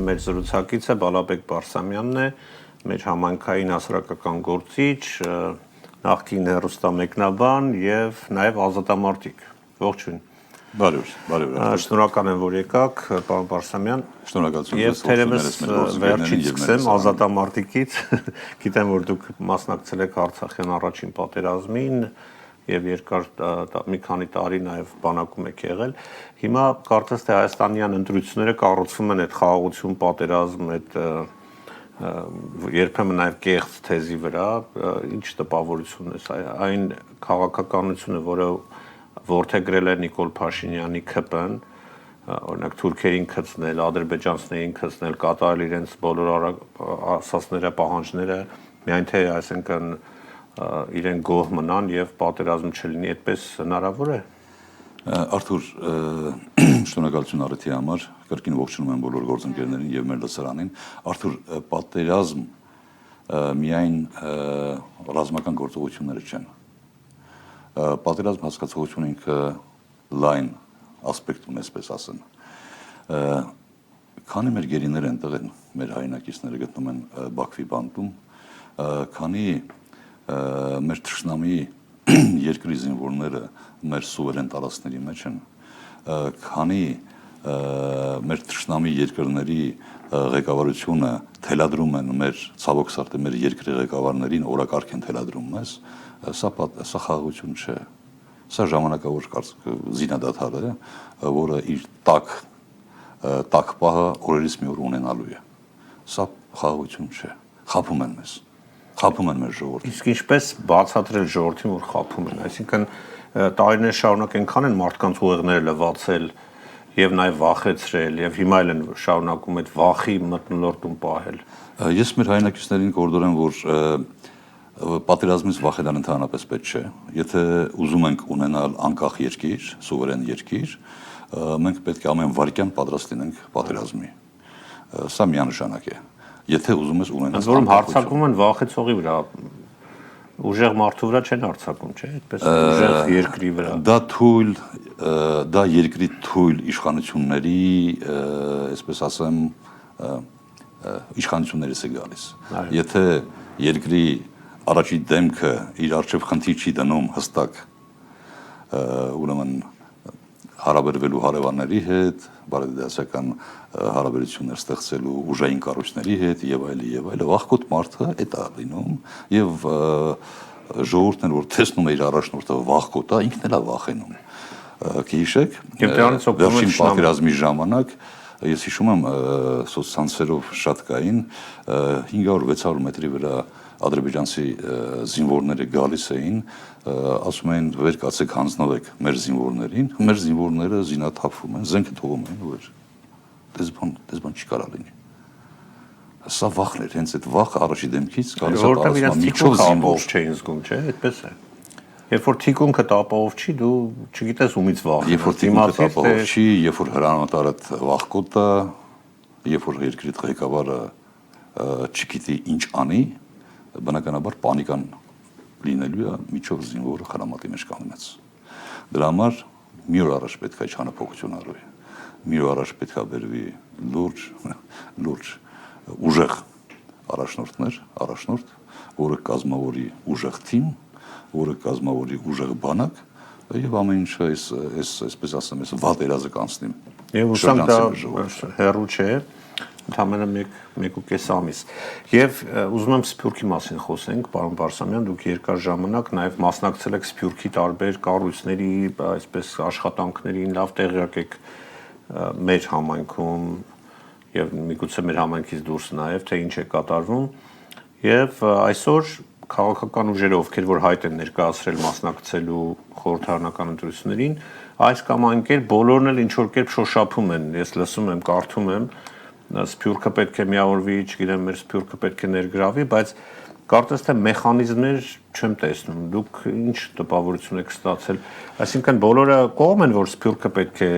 մեր զրուցակիցը Բալաբեկ Բարսամյանն է, մեր համայնքային հասարակական գործիչ, նախկին հեռուստամեկնաբան եւ նաեւ ազատամարտիկ։ Ողջույն։ Բարև։ Շնորհակալ եմ, որ եկաք, պարոն Բարսամյան։ Շնորհակալություն Եվ թերևս վերջից սկսեմ ազատամարտիկից։ Գիտեմ, որ դուք մասնակցել եք Արցախյան առաջին պատերազմին եւ երկար մի քանի տարի նաեւ բանակում եք եղել։ Հիմա կարծես թե հայաստանյան ընտրությունները կառուցվում են այդ խաղաղություն, պատերազմ, այդ երբեմն նաեւ կեղծ թեզի վրա, ինչ տպավորություն է այն քաղաքականությունը, որը որդեգրել է Նիկոլ Փաշինյանի ԿՊ-ն, օրինակ թուրքերին գցնել, ադրբեջանցիներին գցնել, կատարել իրենց բոլոր ասածները, պահանջները, միայն թե այսինքն իրեն գոհ մնան եւ պատերազմ չլինի, այդպես հնարավոր է։ Արթուր, շնորհակալություն առիթի համար, կրկին ողջունում եմ բոլոր գործընկերներին եւ մեր լսարանին։ Արթուր, պատերազմ միայն ռազմական գործողությունները չեն։ Պատերազմ հասկացողությունը ինքը լայն ասպեկտ ունի, այսպես ասեմ։ Քանի մեր գերիները այնտեղ են, մեր հայրենակիցները գտնում են Բաքվի բանտում, քանի մեր թշնամի երկրի զինվորները մեր սուվերեն տարածքների մեջ են, քանի մեր թշնամի երկրների ղեկավարությունը թելադրում են մեր ցավոք սարդե մեր երկրի ղեկավարներին օրակարգ են թելադրում մեզ, սա խաղաղություն չէ, սա ժամանակավոր զինադադար է, որը իր տակ պահը օրերից մի օր ունենալու է, սա խաղաղություն չէ, խաբում են մեզ, խաբում են մեր ժողովրդին։ Իսկ ինչպես բացատրել ժողովրդին, որ խաբում են, այսինքն տարիներ շարունակ այնքան են մարդկանց ուղեղները լվացել եւ նաեւ վախեցրել եւ հիմա էլ են շարունակում այդ վախի մթնոլորտում պահել։ Ես մեր հայրենակիցներին կորդորեմ, որ պատերազմից վախենալ ընդհանրապես պետք չէ։ Եթե ուզում ենք ունենալ անկախ երկիր, սուվերեն երկիր, մենք պետք է ամեն վայրկյան պատրաստ լինենք պատերազմի։ Սա միանշանակ է։ Եթե ուզում ես ունենալ որում հարձակվում են վախեցողի վրա, ուժեղ մարդու վրա չեն հարձակում, չէ՞, այդպես ուժեղ երկրի վրա։ Դա երկրի թույլ իշխանությունների, այսպես ասեմ, իշխանություններից է գալիս։ Եթե երկրի առաջի դեմքը իր արժեվ խնդիր չի դնում հստակ, ուրեմն հարաբերվելու հարևանների հետ, բարեդասական հարաբերություններ ստեղծելու ուժային կառույցների հետ եւ այլն, վախկոտ մարդը է դա լինում եւ ժողովուրդն որ տեսնում է իր առաջնորդը վախկոտ է, ինքն էլ է վախենում։ Կհիշեք, վերջին պատերազմի ժամանակ ես հիշում եմ սոցցանցերով շատ կային 500-600 մետրի վրա ադրբեջանցի զինվորները գալիս էին, ասում էին վեր կացեք հանձնվեք մեր զինվորներին, մեր զինվորները զինաթափվում են, զենքը թողում են վեր։ Դες բան չի կարա լինի։ Սա վախն էր, հենց այդ վախը առաջի դեմքից գալիս է տարածվում միջով զինվոր չէին զգում, չէ՞, այդպես է։ Երբ որ թիկունքը տապով չի, դու չգիտես ումից վախ։ Երբ որ թիկունքը տապով չի, երբ որ հրամանատարդ վախկոտ է, երբ որ երկրի ղեկավարը չգիտի ինչ անի, բնականաբար պանիկան լինելու է միջով զինվորը խրամատի մեջ կանգնած։ Դրա համար մի օր առաջ պետք է չանփոխություն արվի։ Մի օր առաջ պետք է բերվի լուրջ ուժեղ առաջնորդ, որը կազմավորի ուժեղ թիմ, որը կազմավորի ուժեղ բանակ եւ ամեն ինչը այսպես ասեմ, այս վատերազը կանցնի։ Եվ ուսամ դա հերու չէ, ընդամենը 1.5 ամիս։ Եվ ուզում եմ Սփյուռքի մասին խոսենք, պարոն Բարսամյան, դուք երկար ժամանակ նաև մասնակցել եք Սփյուռքի տարբեր կառույցների, այսպես աշխատանքներին, լավ տեղյակ եք մեր համայնքում եւ միգուցե մեր համայնքից դուրս նաև, թե ինչ է կատարվում։ Եվ այսօր քաղաքական ուժերը, ովքեր որ հայտ են ներկայացրել մասնակցելու խորհրդարանական ընտրություններին, այս կամ այն կերպ բոլորն էլ ինչ որ կերպ շոշափում են։ Ես լսում եմ, կարդում եմ, Սփյուռքը պետք է միավորվի, չգիտեմ, մեր Սփյուռքը պետք է ներգրավի, բայց կարծես թե մեխանիզմներ չեմ տեսնում։ Դուք ինչ տպավորություն եք ստացել։ Այսինքն բոլորը կողմ են, որ Սփյուռքը պետք է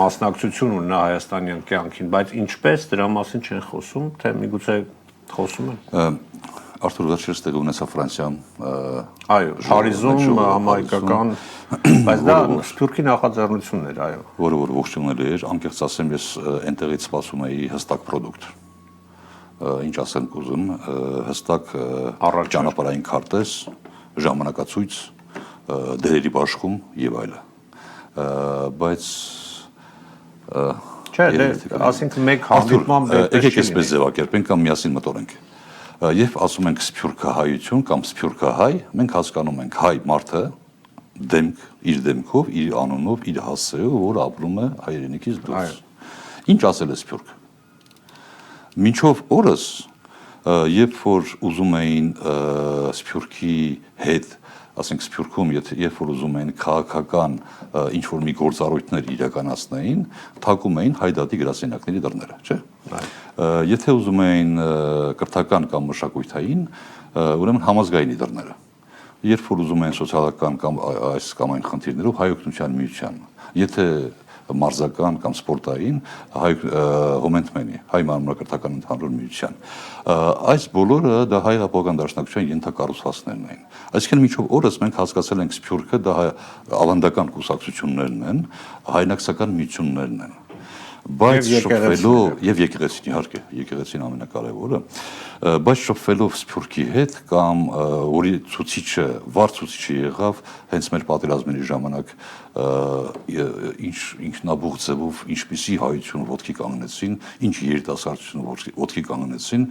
մասնակցություն ունենա հայաստանյան կյանքին, բայց ինչպես դրա մասին չեն խոսում, թե միգուցե խոսում են։ Արթուր վերջերս տեղի ունեցավ Ֆրանսիայում այո, Փարիզում համահայկական, բայց դա Սփյուռքի նախաձեռնությունն էր, այո, որը որ ողջունել էր, անկեղծ ասեմ, ես այնտեղից սպասում էի հստակ product, ինչ ասեմ կուզում, հստակ ճանապարհային քարտեզ, ժամանակացույց, դերերի բաշխում եւ այլը, բայց չէ, ասենք մեկ հանդիպման եկեք այսպես ձևակերպենք կամ միասին մտորենք։ Երբ ասում ենք սփյուռքահայություն կամ սփյուռքահայ, մենք հասկանում ենք հայ մարդը դեմք, իր դեմքով, իր անունով, իր հասցեով, որ ապրում է հայրենիքից դուրս։ Ինչ ասել է սփյուռքը։ Մինչով օրս, երբ որ ուզում էին սփյուռքի հետ, ասենք Սփյուռքում, երբ որ ուզում էին քաղաքական ինչ-որ մի գործառույթներ իրականացնեին, թակում էին հայդատի գրասենյակների դռները, չէ՞։ Եթե ուզում էին կրթական կամ մշակութային, ուրեմն համազգայինի դռները։ Երբ որ ուզում էին սոցիալական կամ այս կամ այն խնդիրներով հայ օգնության միության, եթե մարզական կամ սպորտային հոմենտմենի, հայ մարմնակրթական ընդհանուր միության։ Այս բոլորը դա հայ հապողական դաշնակցության ենթակառուցվածքներն էին։ Այսինքն միջով օրս մենք հասկացել ենք Սփյուռքը դա ավանդական կուսակցություններն են, հայնակցական միություններն են։ Բայց շփվելով եւ եկեղեցին իհարկե, եկեղեցին ամենակարևորը, բայց շփվելով Սփյուռքի հետ կամ որի ցուցիչը, վառ ցուցիչը եղավ հենց մեր պատերազմների ժամանակ ինչ ինքնաբուխ ձևով ինչպիսի հայություն ոտքի կանգնեցին, ինչ երիտասարդություն ոտքի կանգնեցին,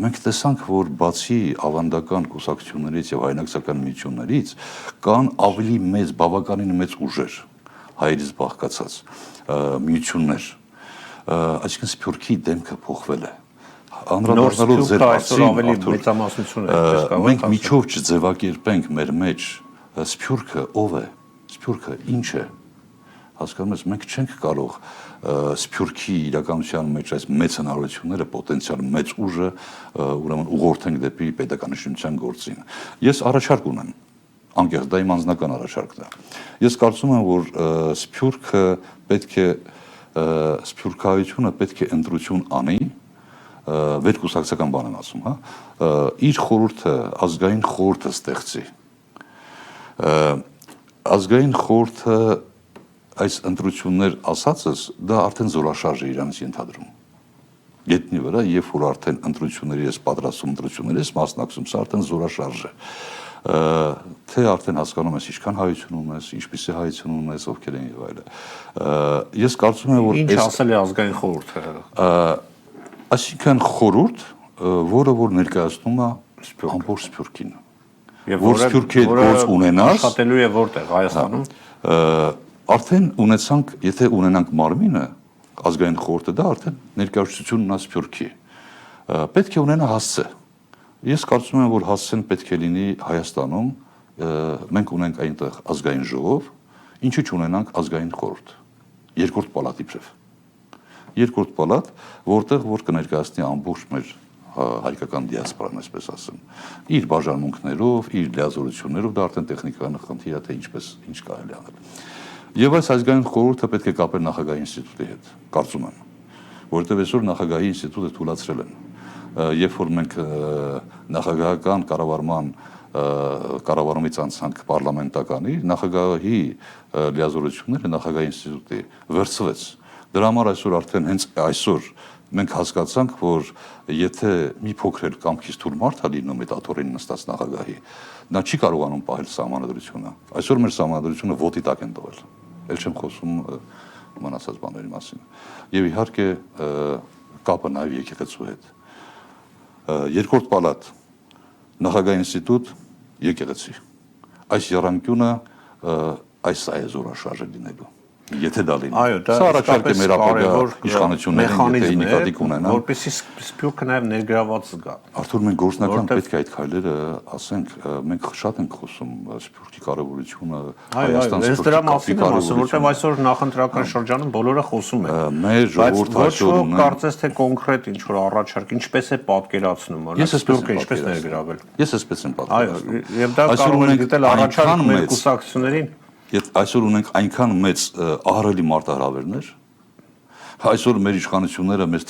մենք տեսանք, որ բացի ավանդական կուսակցություններից եւ հայնակցական միություններից կան ավելի մեծ, բավականին մեծ ուժեր հայերից բաղկացած միություններ, այսինքն Սփյուռքի դեմքը փոխվել է։ Անդրադառնալով ձեր ավելի մեծամասնություն է, մենք միջով չձևակերպենք մեր մեջ Սփյուռքը ով է, Սփյուռքը ինչ է, հասկանում ես, մենք չենք կարող Սփյուռքի իրականության մեջ այս մեծ հնարավորությունները, պոտենցիալ մեծ ուժը ուրեմն ուղղորդենք դեպի պետականաշինության գործին։ Ես առաջարկ ունեմ, անկեղծ դա իմ անձնական առաջարկն է։ Ես կարծում եմ, որ Սփյուռքը պետք է սփյուռքահայությունը պետք է ընտրություն անի, վերկուսակցական բան եմ ասում, հա, իր խորհուրդը, ազգային խորհուրդը ստեղծի։ Ազգային խորհուրդը այս ընտրություններ ասածս դա արդեն զորաշարժ է իրանից ենթադրում։ Գետնի վրա, երբ որ արդեն ընտրությունների ես պատրաստում, ընտրությունների ես մասնակցում, սա արդեն զորաշարժ է։ Թե արդեն հասկանում ես ինչքան հայություն ունես, ինչպիսի հայություն ունես, ովքեր են եւ այլը։ Ես կարծում եմ, որ ինչ ասել է ազգային խորհուրդը։ Այսինքն խորհուրդ, որը որ ներկայացնում է ամբողջ Սփյուռքին։ Եվ որ Սփյուռքի հետ գործ ունենաս, աշխատելու է որտեղ Հայաստանում։ Արդեն ունեցանք, եթե ունենանք մարմինը, ազգային խորհուրդը դա արդեն ներկայացությունն է Սփյուռքի։ Պետք է ունենա հասցե։ Ես կարծում եմ, որ հասցեն պետք է լինի Հայաստանում, մենք ունենք այնտեղ ազգային ժողով, ինչու չունենանք ազգային խորհուրդ, երկրորդ պալատի իբրև։ Երկրորդ պալատ, որտեղ որ կներկայացնի ամբողջ մեր հայկական դիասպորան, այսպես ասեմ, իր բաժանմունքներով, իր լիազորություններով, դա արդեն տեխնիկական խնդիր է, թե ինչ կարելի անել։ Եվ այս ազգային խորհուրդը պետք է կապել նախագահի ինստիտուտի հետ, կարծում եմ, որովհետև այսօր նախագահի ինստիտուտը թույլատրել են։ Երբ որ մենք նախագահական կառավարումից անցանք պարլամենտականի, նախագահի լիազորությունները նախագահի ինստիտուտի վերցվեց։ Դրա համար այսօր արդեն հենց այսօր մենք հասկացանք, որ եթե մի փոքր կամքից թույլ մարդ է լինում այդ աթոռին նստած նախագահի, նա չի կարողանում պահել սահմանադրությունը։ Այսօր մեր սահմանադրությունը ոտի տակ են տվել։ Էլ չեմ խոսում մնացած բաների մասին։ Եվ իհարկե կապը նաև եկեղեցու հետ։ Երկրորդ պալատ, նախագահ ինստիտուտ, եկեղեցի։ Այս եռանկյունը այս է զորաշարժը լինելու։ Եթե դա լինի։ Այո, դա առաջարկ է մեր ապագա իշխանություններին, եթե նկատի կունենան, որպեսզի Սփյուռքը նաև ներգրաված զգա։ Արթուր, մենք գործնական պետք է այդ քայլերը ասենք, մենք շատ ենք խոսում Սփյուռքի կարևորությունը, Հայաստան-Սփյուռքի կարևորությունը, որտեղ այսօր նախընտրական շրջանում բոլորը խոսում են։ Մեր ժողովուրդը այսօր ունի, կարծես թե կոնկրետ ինչ որ առաջարկ, ինչպես է պատկերացնում, օրինակ Սփյուռքը ինչպես ներգրավել։ Ես այսպես եմ պատկերացնում։ Այո, եւ դա կարող է դիտել առաջարկ մեր կուսակցություններին։ Այսօր ունենք այնքան մեծ ահռելի մարտահրավերներ, այսօր մեր իշխանությունները մեզ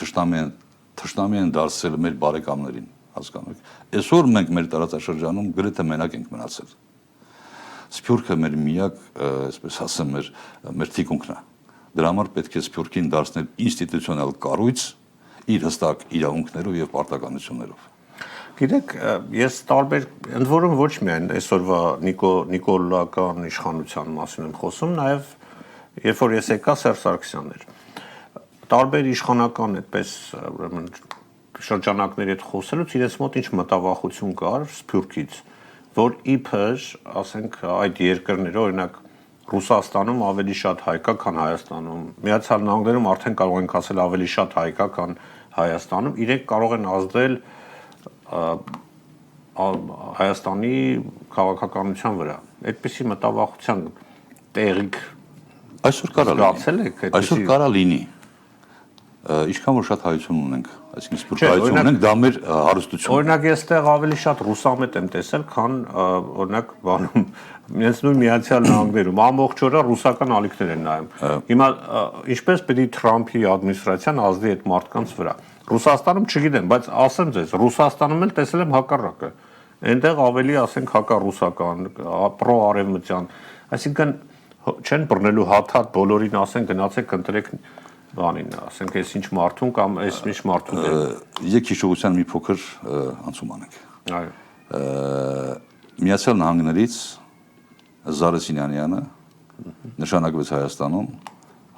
թշնամի են դարձրել մեր բարեկամներին, հասկանում եք։ Այսօր մենք մեր տարածաշրջանում գրեթե մենակ ենք մնացել։ Սփյուռքը մեր միակ, այսպես ասեմ, մեր թիկունքն է։ Դրա համար պետք է Սփյուռքին դարձնել ինստիտուցիոնալ կառույց իր հստակ իրավունքներով եւ պարտականություններով։ Գիտեք, ես տարբեր ընդ որում ոչ միայն այսօրվա նիկոլական իշխանության մասին եմ խոսում, նաեւ երբ որ ես եկա Սերժ Սարգսյանն էր, տարբեր իշխանական այդպես ուրեմն շրջանակների հետ խոսելուց իրենց մոտ ինչ մտավախություն կար Սփյուռքից, որ իբր, ասենք, այդ երկրները, օրինակ Ռուսաստանում ավելի շատ հայ կա, քան Հայաստանում, Միացյալ Նահանգներում արդեն կարող ենք ասել ավելի շատ հայ կա, քան Հայաստանում, իրենք կարող են ազդել Հայաստանի քաղաքականության վրա։ Այդպիսի մտավախության տեղիք այսօր կարա լինի։ Ինչքան որ շատ հայություն ունենք, այսինքն սփյուռք հայություն ունենք, դա մեր հարստությունն է։ Օրինակ ես տեղ ավելի շատ ռուսամետ եմ տեսել, քան օրինակ բանում, ինձ նույն Միացյալ Նահանգներում ամբողջ օրը ռուսական ալիքներ են նայում։ Հիմա ինչպես պետք է Թրամփի administrացիան ազդի այդ մարդկանց վրա։ Ռուսաստանում չգիտեմ, բայց ասեմ ձեզ, Ռուսաստանում էլ տեսել եմ հակառակը։ Այնտեղ ավելի, ասենք, հակառուսական, պրոարևմտյան, այսինքն չեն բռնելու հաթաթ բոլորին ասեն գնացեք ընտրեք բանին, ասենք, այս ինչ մարդուն կամ այս ինչ մարդուն է։ Եկ հիշողության մի փոքր անցում անենք։ Այո։ Միացյալ Նահանգներից Զարե Սինյանյանը նշանակվեց Հայաստանում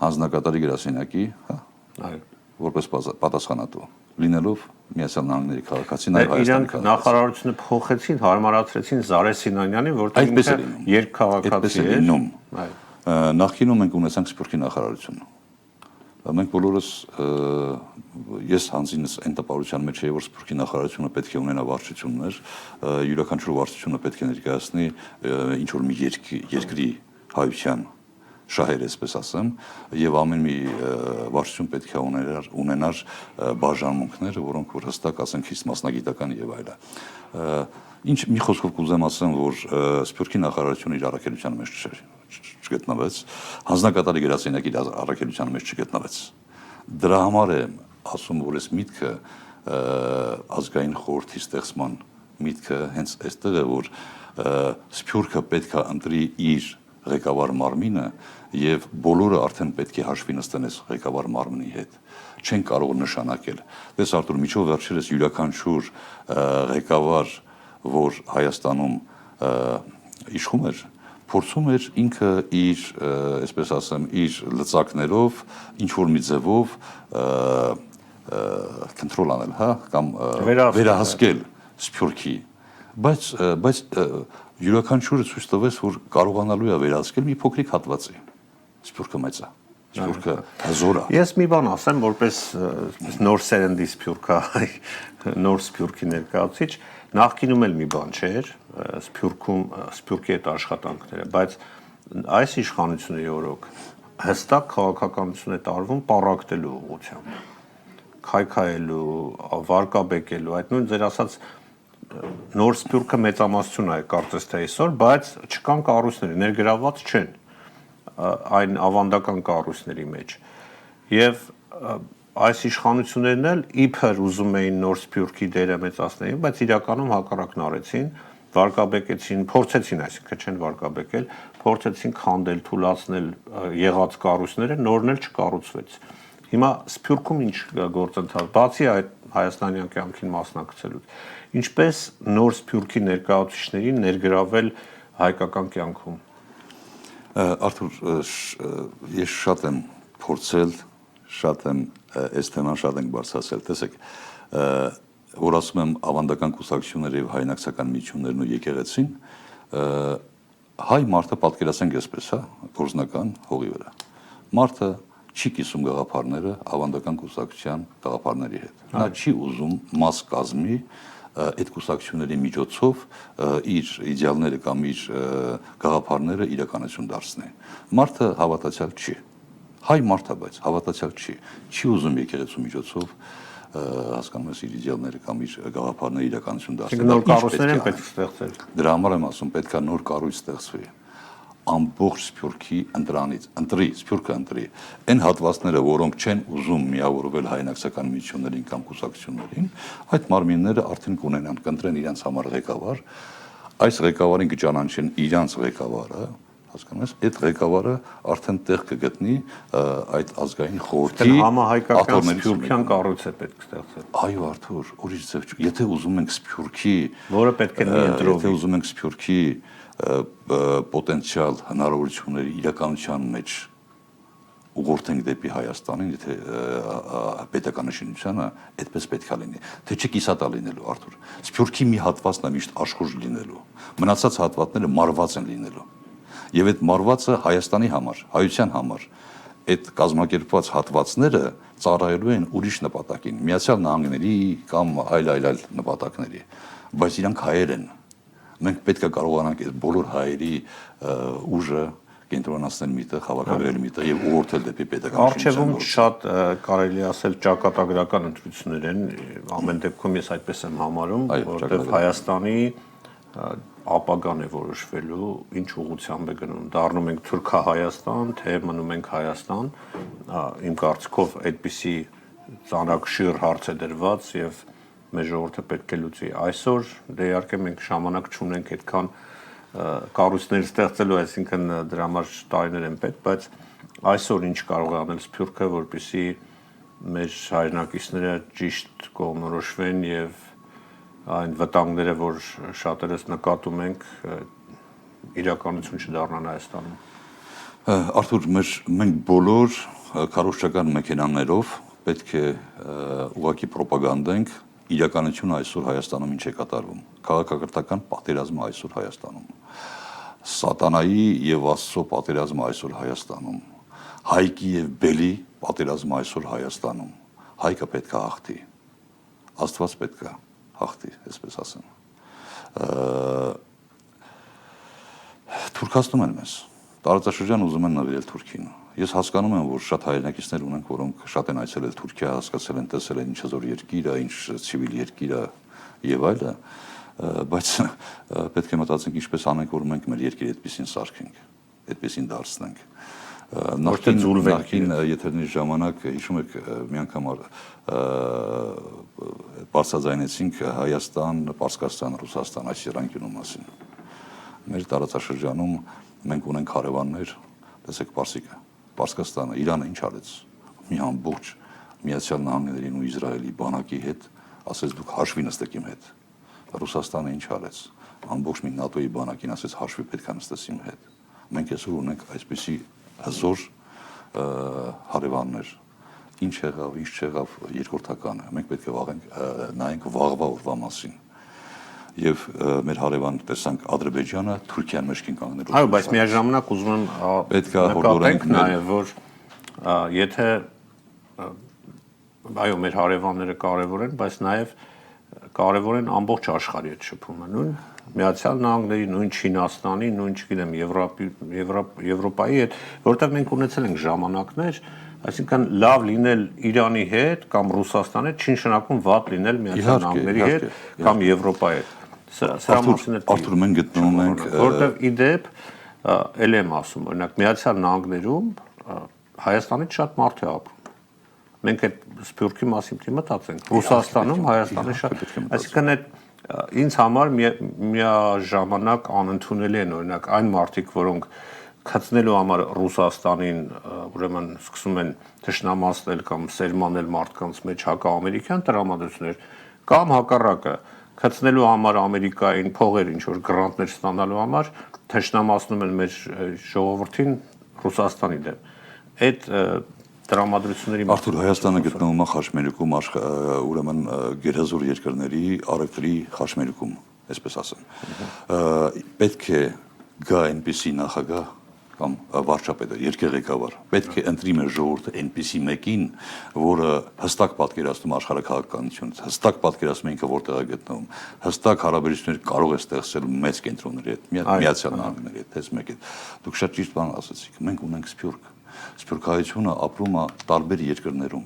հանձնակատարի գրասենյակի, հա։ Այո։ Որպես պատասխանատու, լինելով Միացյալ Նահանգների քաղաքացի, նաև Հայաստանի քաղաքացի։ Իրանք նախարարությունը փոխեցին, հարմարացրեցին Զարե Սինյանյանին, որտեղ ինքը երկքաղաքացի է։ Նախկինում մենք ունեցանք Սփյուռքի նախարարություն։ Մենք բոլորս ես հանձինս այն տպավորության մեջ էի, որ Սփյուռքի նախարարությունը պետք է ունենա վարչություններ, յուրաքանչյուր վարչությունը պետք է ներկայացնի ինչ որ մի երկրի հայության շահեր, այսպես ասեմ, եւ ամեն մի վարչություն պետք է ունենար բաժանմունքներ, որոնք որ հստակ ասենք խիստ մասնագիտական եւ այլն։ Ինչ մի խոսքով կուզեմ ասեմ, որ Սփյուռքի նախարարությունը իր առաքելության մեջ չգտնվեց, հանձնակատարի գրասենյակի իր առաքելության մեջ չգտնվեց։ Դրա համար է ասում, որ այս միտքը ազգային խորհրդի ստեղծման միտքը հենց այստեղ է, որ Սփյուռքը պետք է ընտրի իր ղեկավար մարմինը եւ բոլորը արդեն պետք է հաշվի նստեն այս ղեկավար մարմնի հետ։ Չեն կարող նշանակել։ Դες Արտուր միջով վերջերս յուրաքանչյուր ղեկավար, որ Հայաստանում իշխում էր, փորձում էր ինքը իր, այսպես ասեմ, իր լծակներով ինչ որ մի ձևով կոնտրոլ անել, հա, կամ վերահսկել Սփյուռքի, բայց յուրաքանչյուրը ցույց տվեց, որ կարողանալու է վերահսկել մի փոքրիկ հատվածի։ Սփյուռքը մեծ է, Սփյուռքը հզոր է։ Ես մի բան ասեմ, որպես նոր սերնդի սփյուռքահայ, նոր Սփյուռքի ներկայացուցիչ, նախկինում էլ մի բան չէր, Սփյուռքի այդ աշխատանքները, բայց այս իշխանությունների օրոք հստակ քաղաքականություն է տարվում պառակտելու ուղղությամբ, քայքայելու, վարկաբեկելու, այդ նույն ձեր ասած նոր Սփյուռքը մեծամասնություն է կարծես թե այսօր, բայց չկան կառույցներ, ներգրավված չեն այն ավանդական կառույցների մեջ։ Եվ այս իշխանություններն էլ իբր ուզում էին նոր Սփյուռքի դերը մեծացնել, բայց իրականում հակառակն արեցին, վարկաբեկեցին, փորձեցին, այսինքն չեն վարկաբեկել, փորձեցին քանդել, թուլացնել եղած կառույցները, նորն էլ չկառուցվեց։ Հիմա Սփյուռքում ինչ գործընթաց, բացի այդ հայաստանյան կյանքին մասնակցելուց, ինչպես նոր Սփյուռքի ներկայացուցիչներին ներգրավել հայկական կյանքում։ Արթուր, ես շատ եմ փորձել, շատ եմ այս թեման շատ ենք բարձրացել, տեսեք, որ ասում եմ ավանդական կուսակցությունները եւ հայնակցական միություններն ու եկեղեցին, հայ մարդը պատկերացնենք այսպես, հա, գործնական հողի վրա։ Մարդը չի կիսում գաղափարները ավանդական կուսակցության գաղափարների հետ։ Նա չի ուզում մաս կազմի այդ կուսակցությունների միջոցով իր իդեալները կամ իր գաղափարները իրականություն դարձնի։ Մարդը հավատացյալ չի։ Հայ մարդը, բայց հավատացյալ չի ուզում եկեղեցու միջոցով հասկանում ես իր իդեալները կամ իր գաղափարները իրականություն դարձնել։ Նոր կառույցներ են պետք ստեղծել։ Դրա համար եմ ասում, պետք է նոր կառույց ստեղծվի։ ամբողջ Սփյուռքի Սփյուռքը ընտրի այն հատվածները, որոնք չեն ուզում միավորվել հայրենակցական միություններին կամ կուսակցություններին, այդ մարմինները արդեն կունենան, կընտրեն իրենց համար ղեկավար, այս ղեկավարին կճանաչեն իրենց ղեկավարը, հասկանում ես, այդ ղեկավարը արդեն տեղ կգտնի այդ ազգային խորհրդի համահայկական սփյուռքյան կառույց է պետք ստեղծել։ Այո, Արթուր, ուրիշ ձև չկա։ Եթե ուզում ենք Սփյուռքի, որը պետք է ընտրվի, եթե ուզում ենք Սփյուռքի պոտենցիալ հնարավորությունների իրականության մեջ ուղղորդենք դեպի Հայաստանին, եթե պետական շինությանը, այդպես պետք է լինի։ Թե չի կիսատա լինելու, Արթուր։ Սփյուռքի մի հատվածն է միշտ աշխուժ լինելու։ Մնացած հատվածները մարված են լինելու։ Եվ այդ մարվածը Հայաստանի համար, հայության համար, այդ կազմակերպված հատվածները ծառայելու են ուրիշ նպատակին, Միացյալ Նահանգների կամ այլ նպատակների, բայց իրանք հայեր են։ Մենք պետք է կարողանանք այդ բոլոր հայերի ուժը կենտրոնացնել միտեղ, հավաքագրել միտեղ եւ ուղղորդել դեպի պետական Արչեվում շատ կարելի ասել ճակատագրական ընտրություններ են, ամեն դեպքում ես այդպես եմ համարում, որովհետեւ Հայաստանի ապագան է որոշվելու, ինչ ուղղությամբ է գնում, դառնում ենք Թուրքահայաստան, թե մնում ենք Հայաստան, իմ կարծիքով այդպիսի ծանրակշիռ հարց է դրված եւ մեր ժողովուրդը պետք է լուծի։ Այսօր դե իհարկե մենք ժամանակ չունենք այդքան կառույցներ ստեղծելու, այսինքն դրա համար տարիներ են պետք, բայց այսօր ինչ կարող է անել Սփյուռքը, որպեսզի մեր հայրենակիցները ճիշտ կողմնորոշվեն եւ այն վտանգները, որ շատերս նկատում ենք, իրականություն չդառնան Հայաստանում։ Արթուր, մենք բոլոր քարոզչական մեքենաներով պետք է ուղղակի պրոպագանդենք իրականությունը այսօր Հայաստանում ինչ է կատարվում, քաղաքակրթական պատերազմը այսօր Հայաստանում, սատանայի եւ Աստծո պատերազմը այսօր Հայաստանում, Հայկի եւ Բելի պատերազմը այսօր Հայաստանում, Հայկը պետք է հաղթի, Աստված պետք է հաղթի, այսպես ասեմ։ Թուրքացնում են մեզ, տարածաշրջան ուզում են նվիրել Թուրքին։ Ես հասկանում եմ, որ շատ հայրենակիցներ ունենք, որոնք շատ են այցելել Թուրքիա, հասկացել են, տեսել են ինչ հզոր երկիր է, ինչ ցիվիլ երկիր է եւ այլը, բայց պետք է մտածենք ինչպես անենք, որ մենք մեր երկիրը այդպեսին սարքենք, այդպեսին դարձնենք։ Նախքին եթերների ժամանակ հիշում եք մի անգամ բարձրաձայնեցինք Հայաստան, Պարսկաստան, Ռուսաստան այս երանգյունու մասին։ Մեր տարածաշրջանում մենք ունենք հարևաններ, տեսեք Պարսիկը, Պարսկաստանը, Իրանը ինչ արեց։ Մի ամբողջ Միացյալ Նահանգներին ու Իսրայելի բանակի հետ, ասեց դուք հաշվի նստեք իմ հետ։ Ռուսաստանը ինչ արեց։ Ամբողջ մի ՆԱՏՕ-ի բանակին ասեց հաշվի պետք է նստես իմ հետ։ Մենք այսօր ունենք այսպիսի հզոր հարևաններ, ինչ եղավ, ինչ չեղավ երկրորդականը, մենք պետք է նայենք վաղվա օրվա մասին եւ մեր հարևան տեսանք Ադրբեջանը Թուրքիան մեջքին կանգնելու։ Այո, բայց միաժամանակ ուզում եմ պետք է հորդորենք նաեւ, որ եթե այո, մեր հարևանները կարևոր են, բայց նաեւ կարևոր են ամբողջ աշխարհի հետ շփումը, նույն Միացյալ Նահանգների, նույն Չինաստանի, նույն, չգիտեմ, Եվրոպայի հետ, որովհետև մենք ունեցել ենք ժամանակներ, այսինքն լավ լինել Իրանի հետ կամ Ռուսաստանի հետ չի նշանակում վատ լինել Միացյալ Նահանգների հետ կամ Եվրոպայի հետ։ Սրա մասին է Արթուր, մենք գտնում ենք, որովհետև իդեպ էլ եմ ասում, օրինակ Միացյալ Նահանգներում Հայաստանից շատ մարդ է ապրում։ Մենք այդ Սփյուռքի մասին մտածենք։ Ռուսաստանում Հայաստանի շատ, այսինքն այդ ինձ համար միաժամանակ անընդունելի են օրինակ այն մարդիկ, որոնք գտնելու համար Ռուսաստանին ուրեմն սկսում են թշնամացնել կամ սերմանել մարդկանց մեջ հակաամերիկյան տրամադրություններ կամ հակառակը գտնելու համար Ամերիկային փողեր ինչ որ գրանտներ ստանալու համար թշնամացնում են մեր ժողովրդին Ռուսաստանի դեմ։ Այդ տրամադրությունների Արթուր, Հայաստանը գտնվում է խաչմերուկում, ուրեմն գերհզոր երկրների առևտրի խաչմերուկում, այսպես ասեմ։ Պետք է գա այնպիսի նախագահ կամ վարչապետը, երկրղեկավար, պետք է ընտրի մեր ժողովուրդը այնպիսի մեկին, որը հստակ պատկերացնում աշխարհաքաղաքականությունը, հստակ պատկերացնում ինքը որտեղ է գտնվում, հստակ հարաբերություններ կարող է ստեղծել մեծ կենտրոնների հետ, Միացյալ Նահանգների հետ, դες մեկ է։ Դուք շատ ճիշտ բան ասացիք, մենք ունենք Սփյուռք։ Սփյուռքահայությունը ապրում է տարբեր երկրներում,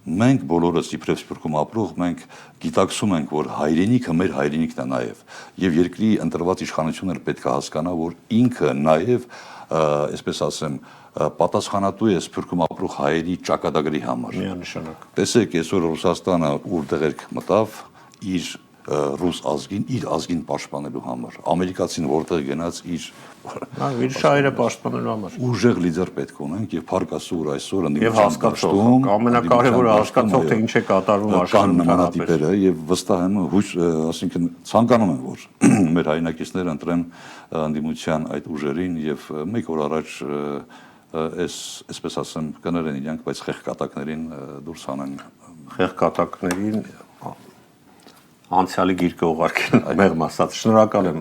մենք բոլորս իբրև Սփյուռքում ապրող մենք գիտակցում ենք, որ հայրենիքը մեր հայրենիքն է նաև եւ երկրի ընտրված իշխանությունը պետք է հասկանա, որ ինքը նաև այսպես ասեմ պատասխանատու է Սփյուռքում ապրող հայերի ճակատագրի համար։ Միանշանակ։ Տեսեք, այսօր Ռուսաստանը որտեղ մտավ իր ռուս ազգին իր ազգին պաշտպանելու համար։ Ամերիկացին որտեղ գնաց իր շահերը պաշտպանելու համար։ Ուժեղ լիդեր պետք ունենք եւ փառք Աստծո, որ այսօր Եւ հասկացող, ամենակարևորը հասկացող թե ինչ է կատարվում աշխարհում նմանատիպերը եւ վստահ եմ հույս, ասինքն ցանկանում եմ, որ մեր հայրենակիցները ընտրեն անդիմության այդ ուժերին եւ մեկ օր առաջ այսպես ասեմ կներեն իրանք, բայց խեղկատակներին դուրս հանեն։ Խեղկատակներին անցյալի գիրկը ուղարկել մեղմ ասած։ Շնորհակալ եմ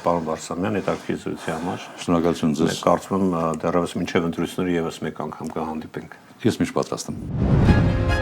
պարոն Բարսամյան հետաքրքրության համար։ Շնորհակալություն ձեզ։ Կարծում եմ դեռևս մինչև ընտրությունները եւս մեկ անգամ կհանդիպենք։ Ես միշտ պատրաստ եմ։